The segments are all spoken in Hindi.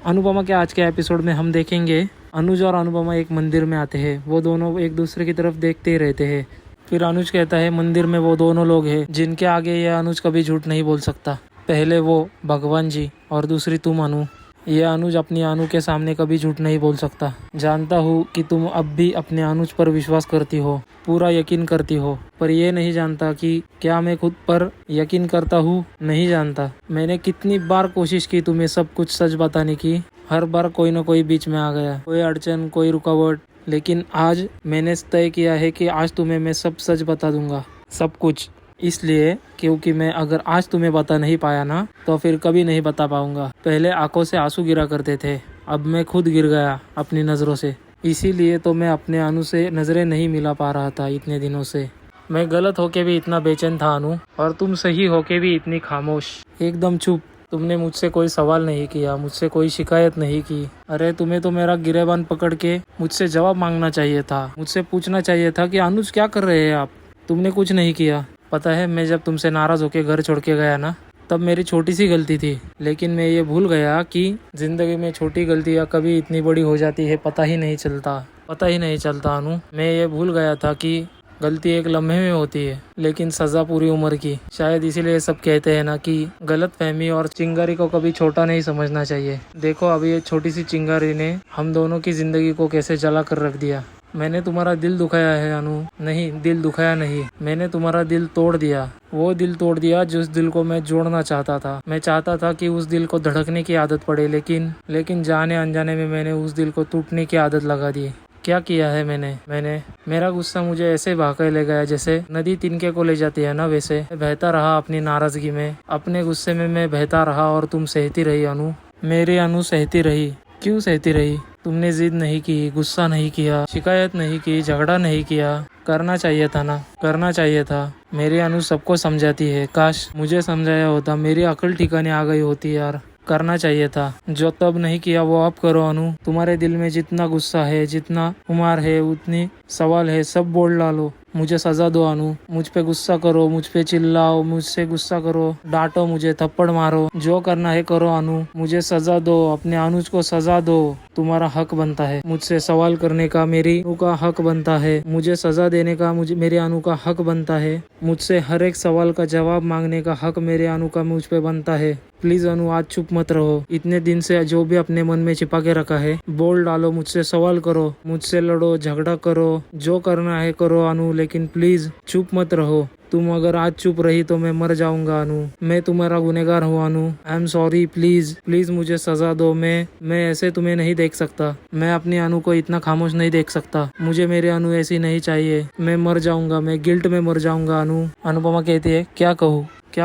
अनुपमा के आज के एपिसोड में हम देखेंगे अनुज और अनुपमा एक मंदिर में आते हैं। वो दोनों एक दूसरे की तरफ देखते ही रहते हैं। फिर अनुज कहता है मंदिर में वो दोनों लोग हैं जिनके आगे ये अनुज कभी झूठ नहीं बोल सकता। पहले वो भगवान जी और दूसरी तुम अनु। ये अनुज अपनी अनु के सामने कभी झूठ नहीं बोल सकता। जानता हूँ कि तुम अब भी अपने अनुज पर विश्वास करती हो, पूरा यकीन करती हो, पर ये नहीं जानता कि क्या मैं खुद पर यकीन करता हूँ। नहीं जानता। मैंने कितनी बार कोशिश की तुम्हें सब कुछ सच बताने की। हर बार कोई ना कोई बीच में आ गया, कोई अड़चन, कोई रुकावट। लेकिन आज मैंने तय किया है कि आज तुम्हें मैं सब सच बता दूंगा, सब कुछ। इसलिए क्योंकि मैं अगर आज तुम्हें बता नहीं पाया ना तो फिर कभी नहीं बता पाऊंगा। पहले आंखों से आंसू गिरा करते थे, अब मैं खुद गिर गया अपनी नज़रों से। इसीलिए तो मैं अपने अनु से नज़रें नहीं मिला पा रहा था इतने दिनों से। मैं गलत होके भी इतना बेचैन था अनु, और तुम सही होके भी इतनी खामोश, एकदम चुप। तुमने मुझसे कोई सवाल नहीं किया, मुझसे कोई शिकायत नहीं की। अरे तुम्हें तो मेरा गिरेबान पकड़ के मुझसे जवाब मांगना चाहिए था, मुझसे पूछना चाहिए था कि अनुज क्या कर रहे हैं आप। तुमने कुछ नहीं किया। पता है मैं जब तुमसे नाराज़ होकर घर छोड़ के गया ना, तब मेरी छोटी सी गलती थी। लेकिन मैं ये भूल गया कि ज़िंदगी में छोटी गलतियाँ कभी इतनी बड़ी हो जाती है, पता ही नहीं चलता अनु। मैं ये भूल गया था कि गलती एक लम्हे में होती है लेकिन सज़ा पूरी उम्र की। शायद इसीलिए सब कहते हैं ना कि गलत फहमी और चिंगारी को कभी छोटा नहीं समझना चाहिए। देखो अभी ये छोटी सी चिंगारी ने हम दोनों की ज़िंदगी को कैसे जला कर रख दिया। मैंने तुम्हारा दिल दुखाया है अनु। नहीं, दिल दुखाया नहीं, मैंने तुम्हारा दिल तोड़ दिया। वो दिल तोड़ दिया जिस दिल को मैं जोड़ना चाहता था। मैं चाहता था कि उस दिल को धड़कने की आदत पड़े, लेकिन जाने अनजाने में मैंने उस दिल को टूटने की आदत लगा दी। क्या किया है मैंने मेरा गुस्सा मुझे ऐसे बहा ले गया जैसे नदी तिनके को ले जाती है ना, वैसे बहता रहा अपनी नाराजगी में, अपने गुस्से में मैं बहता रहा और तुम सहती रही अनु। मेरी अनु सहती रही। क्यों सहती रही? तुमने जिद नहीं की, गुस्सा नहीं किया, शिकायत नहीं की, झगड़ा नहीं किया। करना चाहिए था ना, करना चाहिए था। मेरी अनु सबको समझाती है, काश मुझे समझाया होता, मेरी अकल ठिकाने आ गई होती यार। करना चाहिए था। जो तब नहीं किया वो अब करो अनु। तुम्हारे दिल में जितना गुस्सा है, जितना खुमार है, उतनी सवाल है, सब बोल डालो। मुझे सजा दो अनु। मुझ पे गुस्सा करो, मुझ पे चिल्लाओ, मुझसे गुस्सा करो, डांटो मुझे, थप्पड़ मारो, जो करना है करो अनु। मुझे सजा दो, अपने अनुज को सजा दो। तुम्हारा हक बनता है मुझसे सवाल करने का, मेरी अनु का हक बनता है मुझे सजा देने का, मुझे मेरे अनु का हक बनता है। मुझसे हर एक सवाल का जवाब मांगने का हक मेरे अनु का मुझ पे बनता है। प्लीज अनु आज चुप मत रहो। इतने दिन से जो भी अपने मन में छिपा के रखा है बोल डालो, मुझसे सवाल करो, मुझसे लड़ो, झगड़ा करो, जो करना है करो अनु, लेकिन प्लीज चुप मत रहो। तुम अगर आज चुप रही तो मैं मर जाऊंगा अनु। मैं तुम्हारा गुनहगार हूँ Anu. I am sorry. Please मुझे सजा दो। मैं ऐसे तुम्हें नहीं देख सकता। मैं अपनी अनु को इतना खामोश नहीं देख सकता। मुझे मेरे अनु ऐसी नहीं चाहिए। मैं मर जाऊंगा, मैं गिल्ट में मर जाऊंगा अनु। अनुपमा कहती है क्या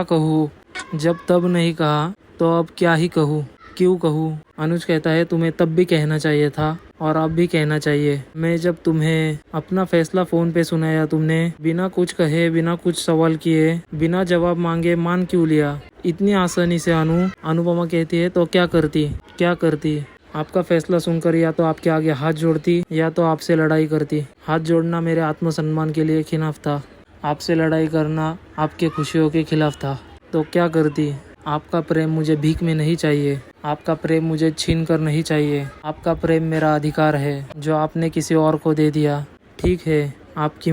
कहूँ? जब तब नहीं कहा तो अब क्या ही कहूँ, क्यों कहूँ? अनुज कहता है तुम्हें तब भी कहना चाहिए था और अब भी कहना चाहिए। मैं जब तुम्हें अपना फैसला फोन पे सुनाया, तुमने बिना कुछ कहे, बिना कुछ सवाल किए, बिना जवाब मांगे मान क्यों लिया इतनी आसानी से अनु? अनुपमा कहती है तो क्या करती? आपका फैसला सुनकर या तो आपके आगे हाथ जोड़ती या तो आपसे लड़ाई करती। हाथ जोड़ना मेरे आत्मसम्मान के लिए खिलाफ था, आपसे लड़ाई करना आपके खुशियों के खिलाफ था। तो क्या करती? आपका प्रेम मुझे भीख में नहीं चाहिए, आपका प्रेम मुझे छीन कर नहीं चाहिए। आपका प्रेम मेरा अधिकार है जो आपने किसी और को दे दिया। ठीक है, आपकी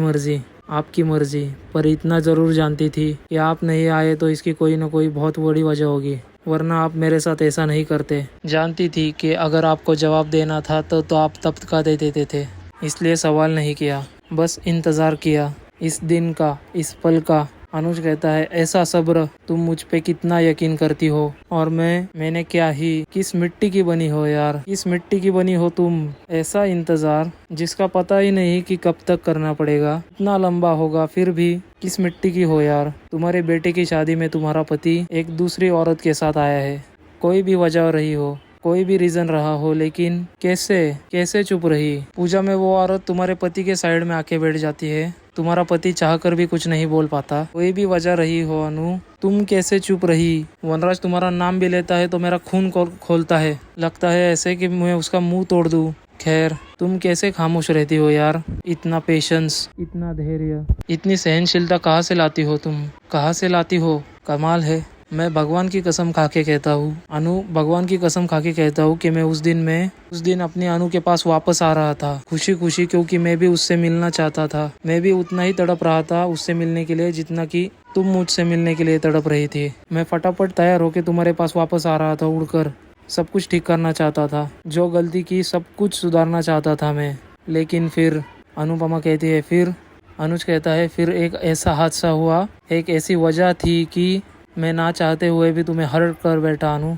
मर्जी, पर इतना ज़रूर जानती थी कि आप नहीं आए तो इसकी कोई न कोई बहुत बड़ी वजह होगी, वरना आप मेरे साथ ऐसा नहीं करते। जानती थी कि अगर आपको जवाब देना था तो आप तब का दे देते थे, इसलिए सवाल नहीं किया, बस इंतज़ार किया इस दिन का, इस पल का। अनुज कहता है ऐसा सब्र, तुम मुझ पे कितना यकीन करती हो, और मैंने क्या ही, किस मिट्टी की बनी हो यार, किस मिट्टी की बनी हो तुम। ऐसा इंतजार जिसका पता ही नहीं कि कब तक करना पड़ेगा, इतना लंबा होगा, फिर भी किस मिट्टी की हो यार। तुम्हारे बेटे की शादी में तुम्हारा पति एक दूसरी औरत के साथ आया है, कोई भी वजह रही हो, कोई भी रीजन रहा हो, लेकिन कैसे चुप रही। पूजा में वो औरत तुम्हारे पति के साइड में आके बैठ जाती है, तुम्हारा पति चाहकर भी कुछ नहीं बोल पाता। कोई भी वजह रही हो अनु, तुम कैसे चुप रही। वनराज तुम्हारा नाम भी लेता है तो मेरा खून खोलता है, लगता है ऐसे कि मैं उसका मुंह तोड़ दूं। खैर, तुम कैसे खामोश रहती हो यार। इतना पेशेंस, इतना धैर्य, इतनी सहनशीलता कहाँ से लाती हो तुम, कहाँ से लाती हो? कमाल है। मैं भगवान की कसम खा के कहता हूँ अनु, भगवान की कसम खा के कहता हूँ कि मैं उस दिन अपनी अनु के पास वापस आ रहा था खुशी खुशी, क्योंकि मैं भी उससे मिलना चाहता था। मैं भी उतना ही तड़प रहा था उससे मिलने के लिए जितना कि तुम मुझसे मिलने के लिए तड़प रही थी। मैं फटाफट तैयार होकर तुम्हारे पास वापस आ रहा था उड़कर। सब कुछ ठीक करना चाहता था, जो गलती की सब कुछ सुधारना चाहता था मैं। लेकिन फिर अनुपमा कहती है, फिर अनुज कहता है, फिर एक ऐसा हादसा हुआ, एक ऐसी वजह थी कि मैं ना चाहते हुए भी तुम्हें हर्ट कर बैठा अनु।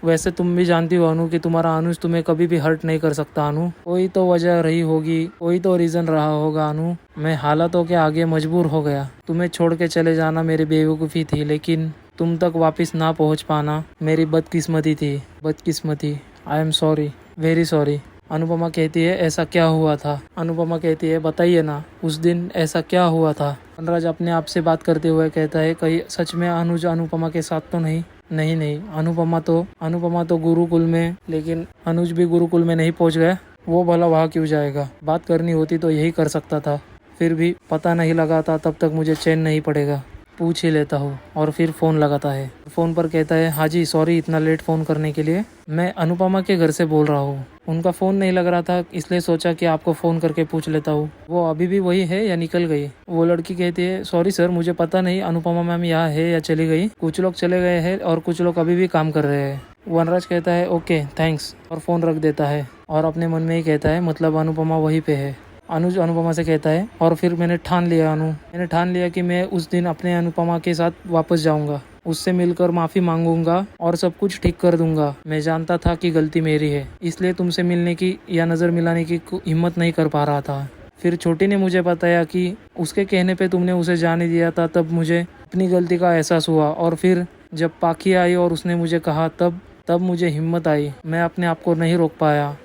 वैसे तुम भी जानती हो अनु कि तुम्हारा अनुज तुम्हें कभी भी हर्ट नहीं कर सकता अनु। कोई तो वजह रही होगी, कोई तो रीज़न रहा होगा अनु। मैं हालातों के आगे मजबूर हो गया। तुम्हें छोड़ के चले जाना मेरी बेवकूफ़ी थी, लेकिन तुम तक वापस ना पहुंच पाना मेरी बदकिस्मती थी। आई am sorry, very sorry. Anupama कहती है, ऐसा क्या हुआ था? अनुपमा कहती है, बताइए ना, उस दिन ऐसा क्या हुआ था? वनराज अपने आप से बात करते हुए कहता है, कहीं सच में अनुज अनुपमा के साथ तो नहीं? नहीं, अनुपमा तो गुरुकुल में, लेकिन अनुज भी गुरुकुल में नहीं पहुंच गया। वो भला वहाँ क्यों जाएगा? बात करनी होती तो यही कर सकता था। फिर भी पता नहीं लगा था, तब तक मुझे चैन नहीं पड़ेगा। पूछ ही लेता हूँ। और फिर फ़ोन लगाता है। फ़ोन पर कहता है, हाँ जी सॉरी इतना लेट फ़ोन करने के लिए। मैं अनुपमा के घर से बोल रहा हूँ। उनका फ़ोन नहीं लग रहा था, इसलिए सोचा कि आपको फ़ोन करके पूछ लेता हूँ। वो अभी भी वही है या निकल गई? वो लड़की कहती है, सॉरी सर मुझे पता नहीं अनुपमा मैम यहाँ है या चली गई। कुछ लोग चले गए हैं और कुछ लोग अभी भी काम कर रहे हैं। वनराज कहता है, ओके थैंक्स, और फ़ोन रख देता है। और अपने मन में ही कहता है, मतलब अनुपमा वहीं पे है। अनुज अनुपमा से कहता है, और फिर मैंने ठान लिया कि मैं उस दिन अपने अनुपमा के साथ वापस जाऊंगा, उससे मिलकर माफ़ी मांगूंगा और सब कुछ ठीक कर दूंगा। मैं जानता था कि गलती मेरी है, इसलिए तुमसे मिलने की या नज़र मिलाने की हिम्मत नहीं कर पा रहा था। फिर छोटी ने मुझे बताया कि उसके कहने पे तुमने उसे जाने दिया था, तब मुझे अपनी गलती का एहसास हुआ। और फिर जब पाखी आई और उसने मुझे कहा, तब मुझे हिम्मत आई। मैं अपने आप को नहीं रोक पाया।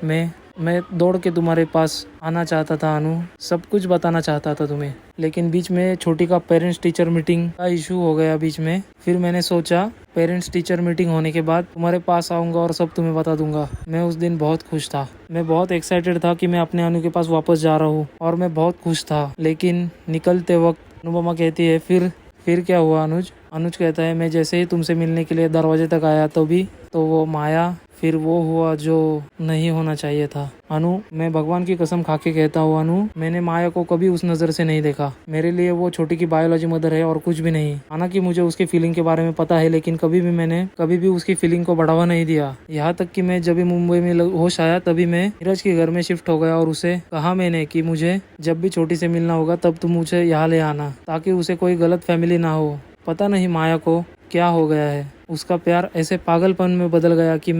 मैं दौड़ के तुम्हारे पास आना चाहता था अनु, सब कुछ बताना चाहता था तुम्हें, लेकिन बीच में छोटी का पेरेंट्स टीचर मीटिंग का इशू हो गया बीच में। फिर मैंने सोचा पेरेंट्स टीचर मीटिंग होने के बाद तुम्हारे पास आऊँगा और सब तुम्हें बता दूंगा। मैं उस दिन बहुत खुश था, मैं बहुत एक्साइटेड था कि मैं अपने अनु के पास वापस जा रहा हूँ, और मैं बहुत खुश था। लेकिन निकलते वक्त अनुपमा कहती है, फिर क्या हुआ अनुज? अनुज कहता है, मैं जैसे ही तुमसे मिलने के लिए दरवाजे तक आया तो वो माया, फिर वो हुआ जो नहीं होना चाहिए था। अनु, मैं भगवान की कसम खा के कहता हूँ अनु, मैंने माया को कभी उस नज़र से नहीं देखा। मेरे लिए वो छोटी की बायोलॉजी मदर है और कुछ भी नहीं। हालांकि मुझे उसकी फीलिंग के बारे में पता है, लेकिन कभी भी उसकी फीलिंग को बढ़ावा नहीं दिया। यहाँ तक कि मैं जब भी मुंबई में होश आया, तभी मैं नीरज के घर में शिफ्ट हो गया और उसे कहा मैंने कि मुझे जब भी छोटी से मिलना होगा तब तुम मुझे यहाँ ले आना, ताकि उसे कोई गलत फैमिली ना हो। पता नहीं माया को क्या हो गया है, उसका प्यार ऐसे पागलपन में बदल गया कि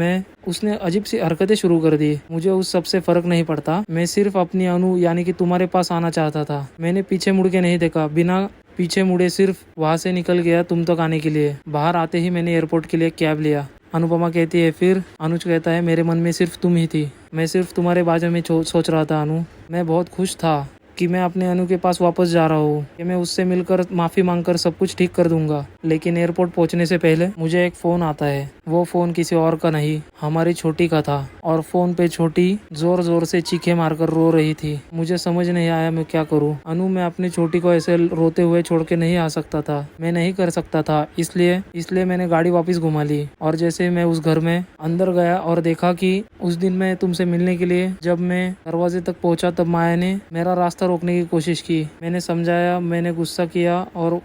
उसने अजीब सी हरकतें शुरू कर दी। मुझे उस सब से फर्क नहीं पड़ता, मैं सिर्फ अपनी अनु यानी कि तुम्हारे पास आना चाहता था। मैंने पीछे मुड़ के नहीं देखा, बिना पीछे मुड़े सिर्फ वहाँ से निकल गया तुम तक आने के लिए। बाहर आते ही मैंने एयरपोर्ट के लिए कैब लिया। अनुपमा कहती है, फिर? अनुज कहता है, मेरे मन में सिर्फ तुम ही थी, मैं सिर्फ तुम्हारे बारे में सोच रहा था अनु। मैं बहुत खुश था कि मैं अपने अनु के पास वापस जा रहा हूँ, कि मैं उससे मिलकर माफ़ी मांगकर सब कुछ ठीक कर दूंगा। लेकिन एयरपोर्ट पहुँचने से पहले मुझे एक फ़ोन आता है। वो फ़ोन किसी और का नहीं, हमारी छोटी का था। और फ़ोन पे छोटी ज़ोर ज़ोर से चीखें मारकर रो रही थी। मुझे समझ नहीं आया मैं क्या करूँ। अनु, मैं अपनी छोटी को ऐसे रोते हुए छोड़ के नहीं आ सकता था, मैं नहीं कर सकता था। इसलिए मैंने गाड़ी वापस घुमा ली। और जैसे मैं उस घर में अंदर गया और देखा कि उस दिन मैं तुमसे मिलने के लिए जब मैं दरवाजे तक पहुंचा, तब माया ने मेरा रास्ता रोकने की कोशिश की। मैंने समझाया, मैंने गुस्सा किया और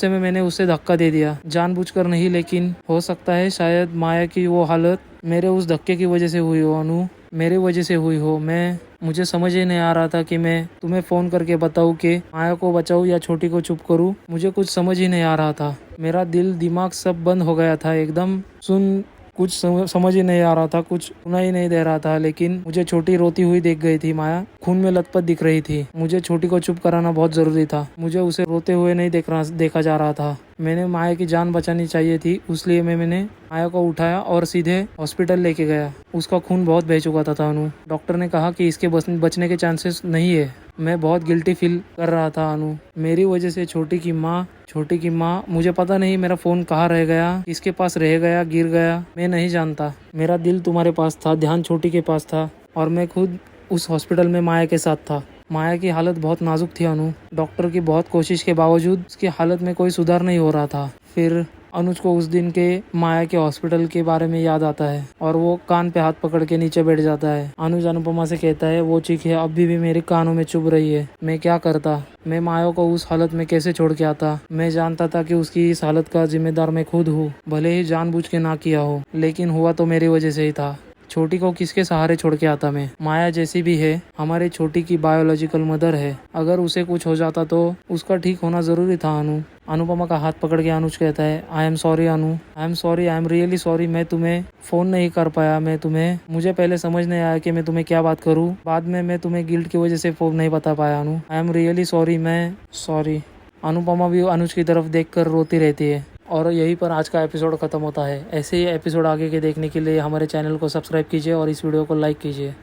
मैंने उसे धक्का दे दिया, जानबूझकर नहीं, लेकिन हो सकता है शायद माया की वो हालत मेरे उस धक्के की वजह से हुई हो अनु, मेरे वजह से हुई हो। मुझे समझ ही नहीं आ रहा था कि मैं तुम्हें फ़ोन करके बताऊं कि माया को बचाऊं या छोटी को चुप करूं। मुझे कुछ समझ ही नहीं आ रहा था। मेरा दिल दिमाग सब बंद हो गया था, एकदम कुछ समझ ही नहीं आ रहा था, कुछ सुना ही नहीं दे रहा था। लेकिन मुझे छोटी रोती हुई देख गई थी। माया खून में लथपथ दिख रही थी। मुझे छोटी को चुप कराना बहुत ज़रूरी था। मुझे उसे रोते हुए नहीं देखा जा रहा था। मैंने माया की जान बचानी चाहिए थी, इसलिए मैंने माया को उठाया और सीधे हॉस्पिटल लेके गया। उसका खून बहुत बह चुका था अनु। डॉक्टर ने कहा कि इसके बचने के चांसेस नहीं है। मैं बहुत गिल्टी फील कर रहा था अनु, मेरी वजह से छोटी की माँ। मुझे पता नहीं मेरा फ़ोन कहाँ रह गया, किसके पास रह गया, गिर गया, मैं नहीं जानता। मेरा दिल तुम्हारे पास था, ध्यान छोटी के पास था, और मैं खुद उस हॉस्पिटल में माया के साथ था। माया की हालत बहुत नाजुक थी अनु। डॉक्टर की बहुत कोशिश के बावजूद उसकी हालत में कोई सुधार नहीं हो रहा था। फिर अनुज को उस दिन के माया के हॉस्पिटल के बारे में याद आता है और वो कान पे हाथ पकड़ के नीचे बैठ जाता है। अनुज अनुपमा से कहता है, वो चीखें अभी भी मेरे कानों में चुभ रही है। मैं क्या करता, मैं माया को उस हालत में कैसे छोड़ के आता। मैं जानता था कि उसकी इस हालत का जिम्मेदार मैं खुद हूँ, भले ही जानबूझ के ना किया हो, लेकिन हुआ तो मेरी वजह से ही था। छोटी को किसके सहारे छोड़ के आता मैं। माया जैसी भी है हमारे छोटी की बायोलॉजिकल मदर है। अगर उसे कुछ हो जाता तो उसका ठीक होना जरूरी था। अनुपमा का हाथ पकड़ के अनुज कहता है, आई am sorry Anu, I am sorry, I am really sorry. मैं तुम्हें फोन नहीं कर पाया। मुझे पहले समझ नहीं आया कि मैं तुम्हें क्या बात करूँ। बाद में मैं तुम्हें गिल्ट की वजह से फोन नहीं बता पाया अनु। आई एम रियली सॉरी, मैं सॉरी। अनुपमा भी अनुज की तरफ देखकर रोती रहती है और यहीं पर आज का एपिसोड खत्म होता है। ऐसे ही एपिसोड आगे के देखने के लिए हमारे चैनल को सब्सक्राइब कीजिए और इस वीडियो को लाइक कीजिए।